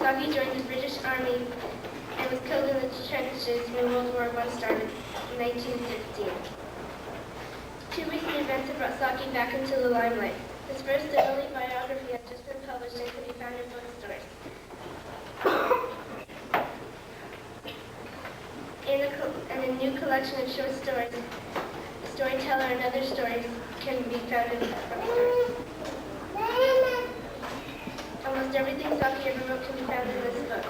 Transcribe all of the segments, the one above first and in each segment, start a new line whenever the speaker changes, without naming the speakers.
Saki joined the British Army and was killed in the trenches when World War I started in 1916. 2 recent events have brought Saki back into the limelight. His first and only biography has just been published and can be found in bookstores. And a new collection of short stories, Storyteller and Other Stories, can be found in bookstores. Almost everything Saki ever wrote can be found in this book.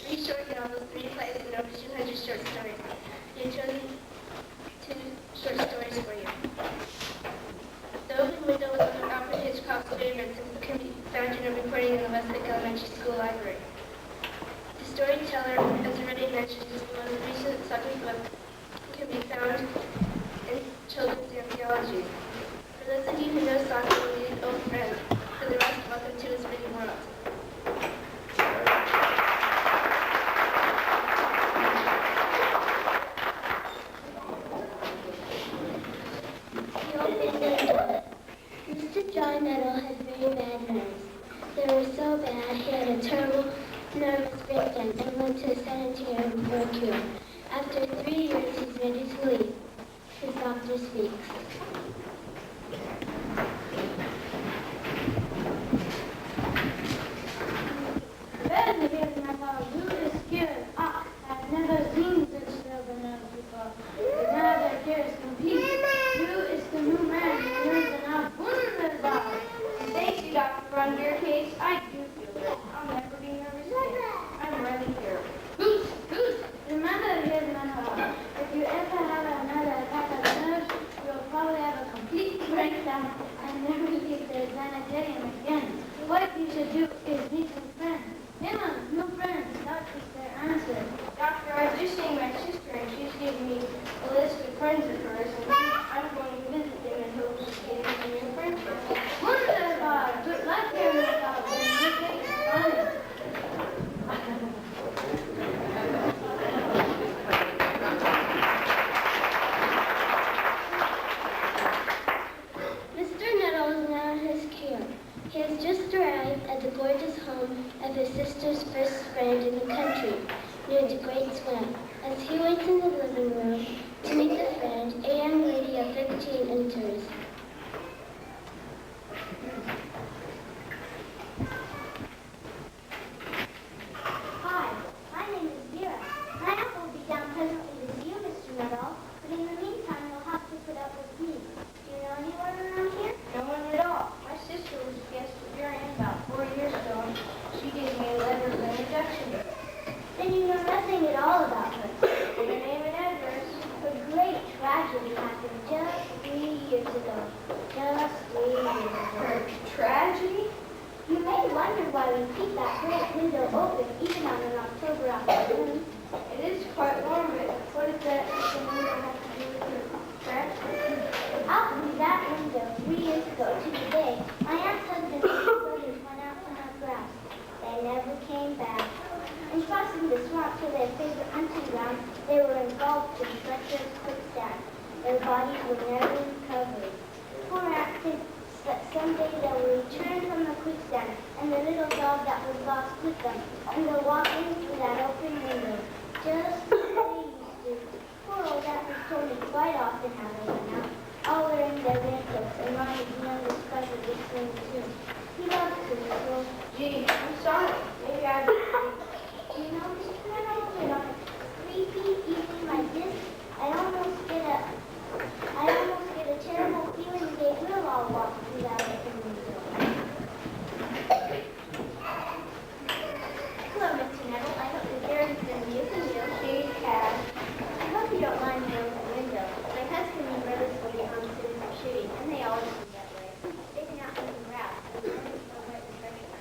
3 short novels, 3 plays, and over 200 short stories. We have chosen 2 short stories for you. The Open Window was one of Alfred Hitchcock's favorites and can be found in a recording in the Westlake Elementary School Library. The Storyteller, as already mentioned, is the most recent Saki book and can be found in children's anthologies. For those of you who know Saki, you need an old friend. For the rest, welcome to his reading world.
Mr. John Nettle had very bad nerves. They were so bad he had a terrible nervous breakdown and went to a sanitarium for a cure. After 3 years, he's ready to leave. His doctor speaks.
You is scared. I've never seen such terrible nerves before. But now that care is complete, you is the new man who lives in our wunderbar.
Thank you, Dr. for on your case. I do feel good. I'll never be nervous again. I'm ready here.
Goose, remember here, Manhole, if you ever have another attack of nerves, you'll probably have a complete breakdown and never leave the sanitarium again. What you should do is meet some friends. New friends, that is their answer.
Doctor, I was just seeing my sister, and she's giving me a list of friends of hers, and I'm going to visit them and hope to get some new friendships.
Wunderbar! Good luck here, Manhole. Your day is fine.
Mr. Nettle is now in his cure. He has just arrived at the gorgeous home of his sister's first friend in the country, near the Great Swamp. As he waits in the living room to meet the friend, a young lady of 15 enters.
Hi, my name is Vera. My uncle will be down presently to see you, Mr. Nettle, but in the meantime, you'll have to put up with me. Do you know anyone around here?
No one at all. My sister was a guest of your aunt about 4 years ago, and she gave me a letter of introduction.
Then you know nothing at all about her.
Her name and address.
A great tragedy happened just 3 years ago. Just 3 years ago.
Her tragedy?
You may wonder why we keep that great window open even on an October afternoon.
It is quite warm, but what does that window have to do with her tragedy?
Out through that window 3 years ago to the day, my aunt's husband and his brothers went out to hunt grouse. They never came back. In crossing the swamp to their favorite hunting ground, they were engulfed in treacherous quicksand. Their bodies were never recovered. Poor aunt thinks that someday they will return from the quicksand and the little dog that was lost with them, and they'll walk in through that open window, just as they used to. Poor old aunt has told me quite often how they went out, all wearing their raincoats and Ronnie's youngest brother was swing too. He loves her so.
Gee, I'm sorry. Maybe I...
You know, Mr. Nettle, when on a creepy evening like this, I almost get a terrible feeling they will all walk through that open window. Hello, Mr. Nettle. I hope the Jerry's been amusing you.
She has.
I hope you don't mind me open window. My husband and brothers will be home soon from shooting, and they always do that way. Taking out some grass, and then it's no right refreshing.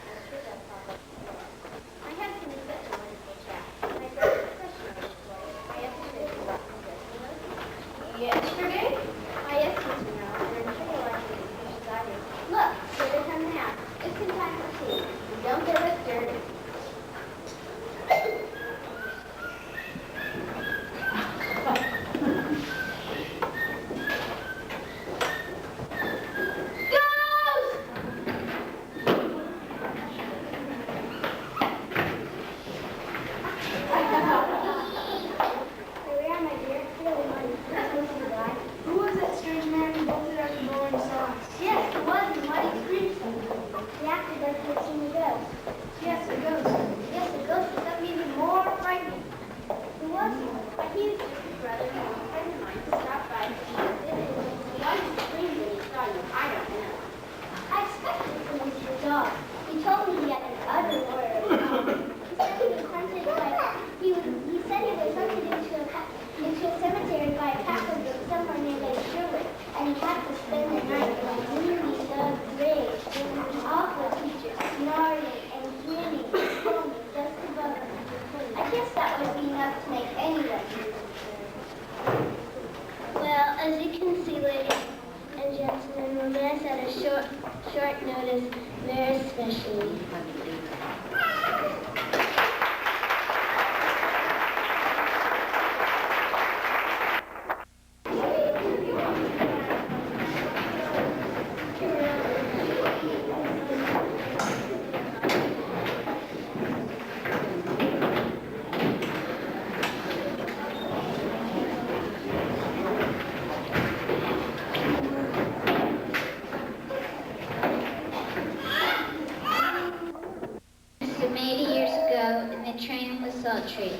some 80 years ago, and the train was sultry.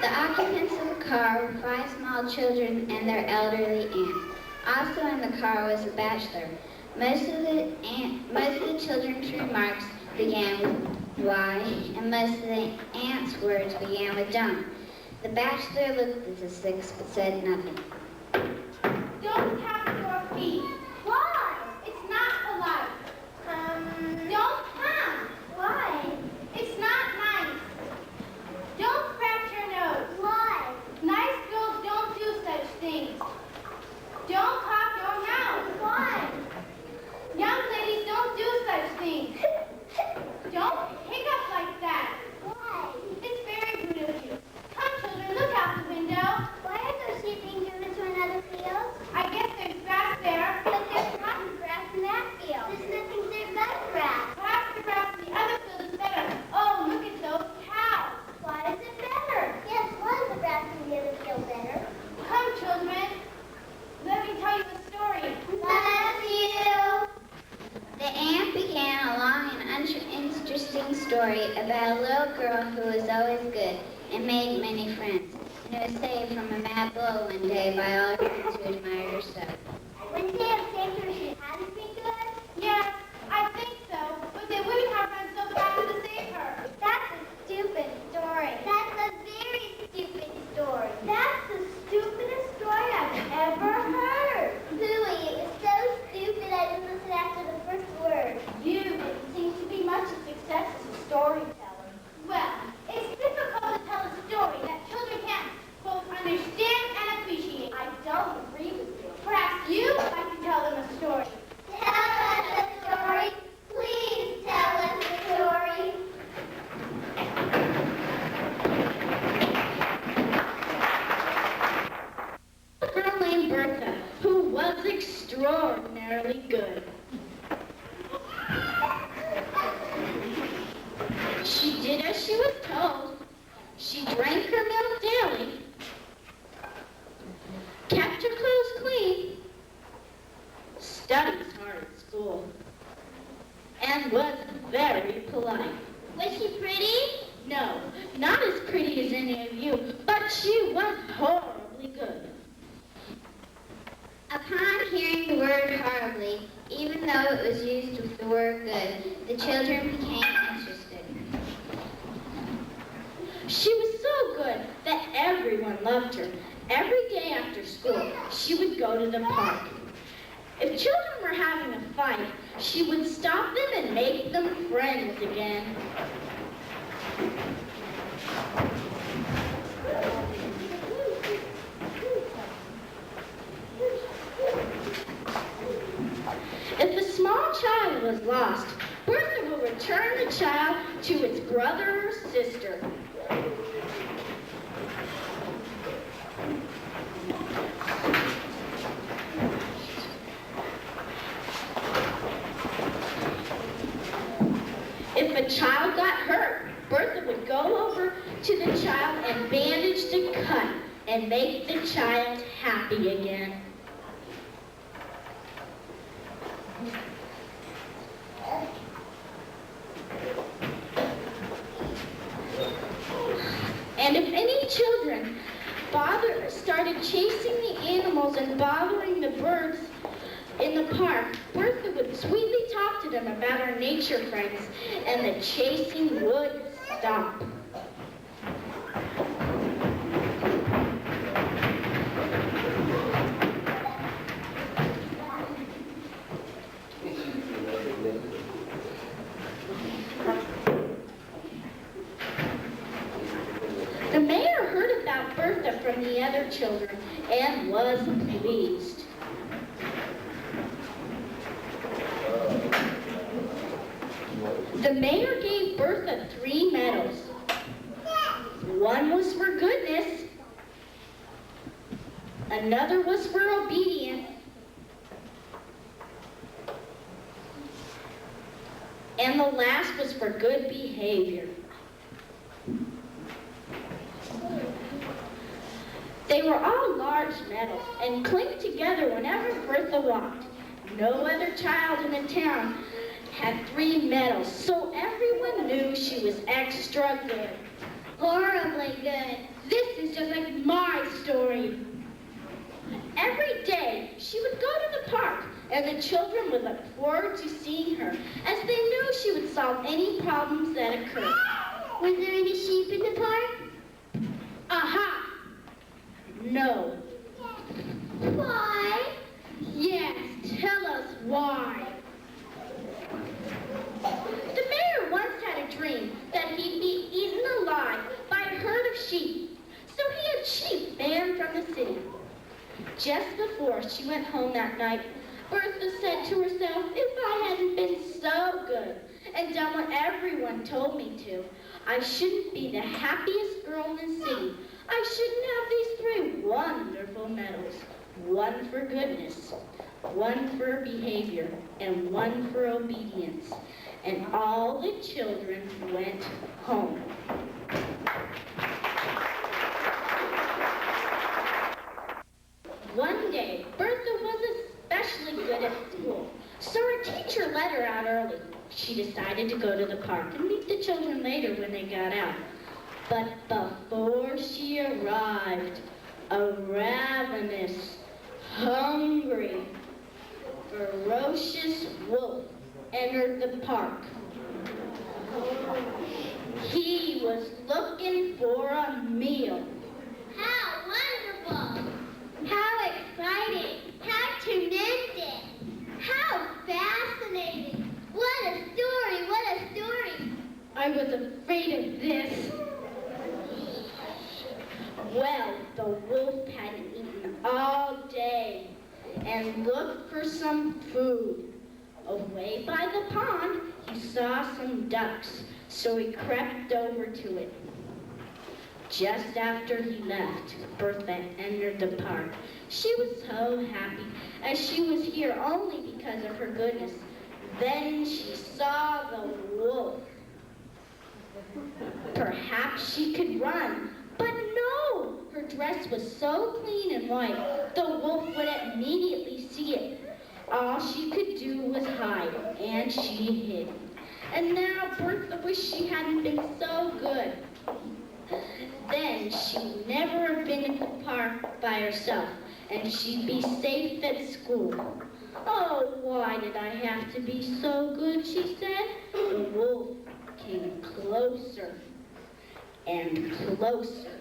The occupants of the car were 5 small children and their elderly aunt. Also in the car was a bachelor. Most of the children's remarks began with why, and most of the aunt's words began with don't. The bachelor looked at the 6 but said nothing.
Don't tap your feet. Why? It's not polite. Don't come. Why? It's not nice. Don't scratch your nose. Why? Nice girls don't do such things. Don't cough your mouth. Why? Young ladies don't do such things. Don't hiccup like that. Why? It's very rude of you. Come, children, look out the window.
Why are those sheep being driven to another field?
I guess there's grass there.
But there's not grass in that field. There's nothing there but grass.
Perhaps the grass in the other field is better. Oh, look at those cows.
Why is it better? Yes, why is the grass in the other field better?
Come, children. Let me tell you a story.
Matthew!
The aunt began a long and interesting story about a little girl who was always good and made many friends, and who was saved from a mad bull one day by all her friends who admired her so.
When they have saved her, she hadn't been good?
Yes, I think so. But they wouldn't have run so fast to save her.
That's a stupid story. That's a very stupid story. That's the stupidest story I've ever heard. Louie, it was so stupid I didn't listen after the first word.
You didn't seem to be much of a success as a storyteller. Well, it's difficult to tell a story that children can't both understand and appreciate. I don't agree with you. Perhaps you'd like to tell them a story.
Tell us a story. Please tell us a story.
A girl named Bertha, who was extraordinarily good. She did as she was told. She drank her milk daily, kept her clothes clean, studied hard at school, and was very polite.
Was she pretty?
No, not as pretty as any of you, but she was horribly good.
Upon hearing the word horribly, even though it was used with the word good, the children became interested.
She was so good that everyone loved her. Every day after school, she would go to the park. If children were having a fight, she would stop them and make them friends again. If a small child was lost, Bertha would return the child to its brother or sister. If a child got hurt, Bertha would go over to the child and bandage the cut and make the child happy again. And if any children started chasing the animals and bothering the birds in the park, Bertha would sweetly talk to them about our nature friends, and the chasing would stop. The mayor heard about Bertha from the other children and was pleased. The mayor gave Bertha 3 medals. One was for goodness, another was for obedience, and the last was for good behavior. They were all large medals and clinked together whenever Bertha walked. No other child in the town had 3 medals, so everyone knew she was extra good.
Horribly good.
This is just like my story. Every day, she would go to the park, and the children would look forward to seeing her, as they knew she would solve any problems that occurred.
Was there any sheep in the park?
Aha! No.
Why?
Yes, tell us why. The mayor once had a dream that he'd be eaten alive by a herd of sheep, so he had sheep banned from the city. Just before she went home that night, Bertha said to herself, if I hadn't been so good and done what everyone told me to, I shouldn't be the happiest girl in the city. I shouldn't have these 3 wonderful medals. One for goodness, one for behavior, and one for obedience. And all the children went home. One day, Bertha was especially good at school, so her teacher let her out early. She decided to go to the park and meet the children later when they got out. But before she arrived, a ravenous, hungry, ferocious wolf entered the park. He was looking for a meal.
How wonderful! How exciting! How tremendous! How fascinating! What a story! What a story!
I was afraid of this. Well, the wolf hadn't eaten all day and looked for some food. Away by the pond, he saw some ducks, so he crept over to it. Just after he left, Bertha entered the park. She was so happy, as she was here only because of her goodness. Then she saw the wolf. Perhaps she could run, but no! Her dress was so clean and white, the wolf would immediately see it. All she could do was hide, and she hid. And now Bertha wished she hadn't been so good. Then she'd never have been in the park by herself, and she'd be safe at school. Oh, why did I have to be so good, she said. The wolf came closer and closer,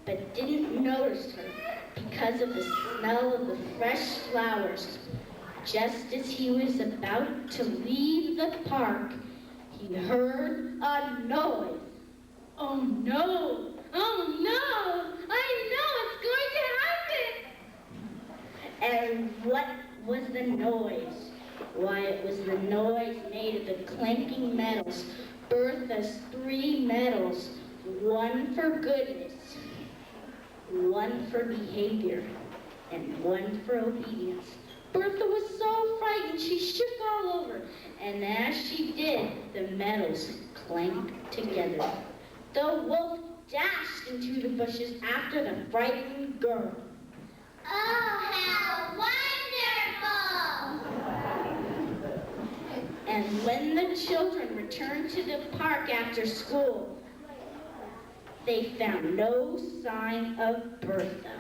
but didn't notice her because of the smell of the fresh flowers. Just as he was about to leave the park, he heard a noise. Oh no! Oh no! I know it's going to happen! And what was the noise? Why, it was the noise made of the clanking metals. Bertha's 3 medals, one for goodness, one for behavior, and one for obedience. Bertha was so frightened she shook all over, and as she did, the medals clanked together. The wolf dashed into the bushes after the frightened girl.
Oh, how wonderful!
And when the children returned to the park after school, they found no sign of Bertha.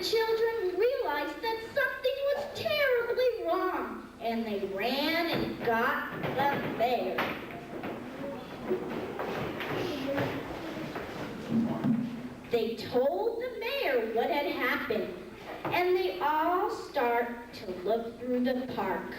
Children realized that something was terribly wrong, and they ran and got the mayor. They told the mayor what had happened, and they all start to look through the park.